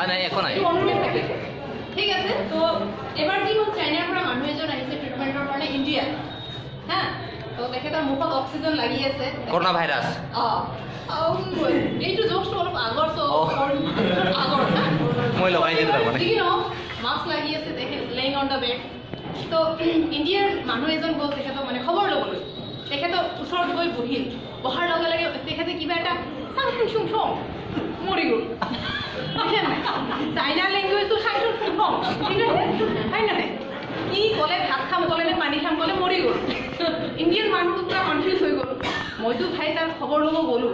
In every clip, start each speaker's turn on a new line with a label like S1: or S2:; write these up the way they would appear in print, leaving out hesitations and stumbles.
S1: নাই একো নাই
S2: অনুমেয় থাকে ঠিক আছে তো এবাৰ কি হ'ল চাইনাৰ পৰা মানুহ এজন আহিছে ট্ৰিটমেণ্টৰ কাৰণে ইণ্ডিয়া হা তো তেখেতৰ মুখত অক্সিজেন লাগি আছে
S1: কৰোনা ভাইৰাছ
S2: এইটো জোকটো অলপ আগৰ আগৰ
S1: মই লগাই দিলোঁ তাৰমানে
S2: ঠিক ন মাস্ক লাগি আছে তেখেত লেইং অন দ্য বেড তো ইণ্ডিয়াৰ মানুহ এজন গ'ল তেখেতক মানে খবৰ ল'বলৈ তেখেতৰ ওচৰত গৈ বহিল বহাৰ লগে লগে তেখেতে কিবা এটা চাংচুং চুং চং মৰি গ'ল চাইনা লেংগুৱেজটো চাংচুং চুং চং ঠিক আছে হয় নাই কি ক'লে ভাত খাম ক'লে নে পানী খাম ক'লে মৰি গ'ল ইণ্ডিয়ান মানুহটো পুৰা কনফিউজ হৈ গ'ল মইতো ভাই তাৰ খবৰ ল'ব গ'লোঁ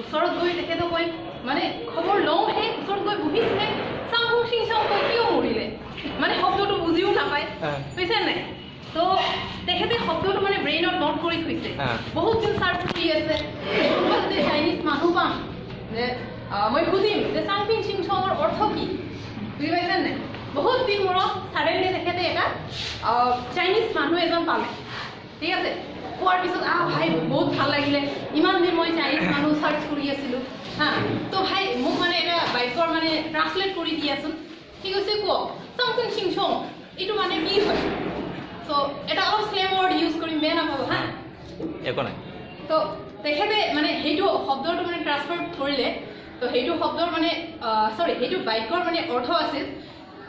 S2: ওচৰত গৈ তেখেতক কৈ মানে খবৰ লওঁহে ওচৰত গৈ বহিছিলে চাংচুং চিং চং কৈ কিয় মৰিলে মানে শব্দটো বুজিও নাপায় বুজিছে নাই তো তেখেতে শব্দটো মানে ব্ৰেইনত নোট কৰি থৈছে বহুত দিন চাৰ্চ কৰি আছে যদি চাইনিজ মানুহ পাম যে মই সুধিম যে চাংপিং চিং চঙৰ অৰ্থ কি বুজি পাইছে নাই বহুত দিন মূৰত ছাডেনলি তেখেতে এটা চাইনিজ মানুহ এজন পালে ঠিক আছে পোৱাৰ পিছত ভাই বহুত ভাল লাগিলে ইমান দিন মই চাইনিজ মানুহ চাৰ্চ কৰি আছিলোঁ হা তো ভাই মোক মানে এটা বাইকৰ মানে ট্ৰান্সলেট কৰি দিয়াচোন ঠিক আছে কওক চাংপিং চিং চং এইটো মানে কি হয় তো এটা অলপ স্লেম ৱৰ্ড ইউজ কৰি বেয়া নাপাব হা
S1: একো নাই
S2: তো তেখেতে মানে সেইটো শব্দটো মানে ট্ৰান্সফাৰ কৰিলে তো সেইটো শব্দৰ মানে চৰি সেইটো বাইকৰ মানে অৰ্থ আছিল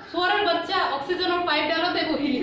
S2: ছোৱালীৰ বাচ্চা অক্সিজেনৰ পাইপডালতে বহিলি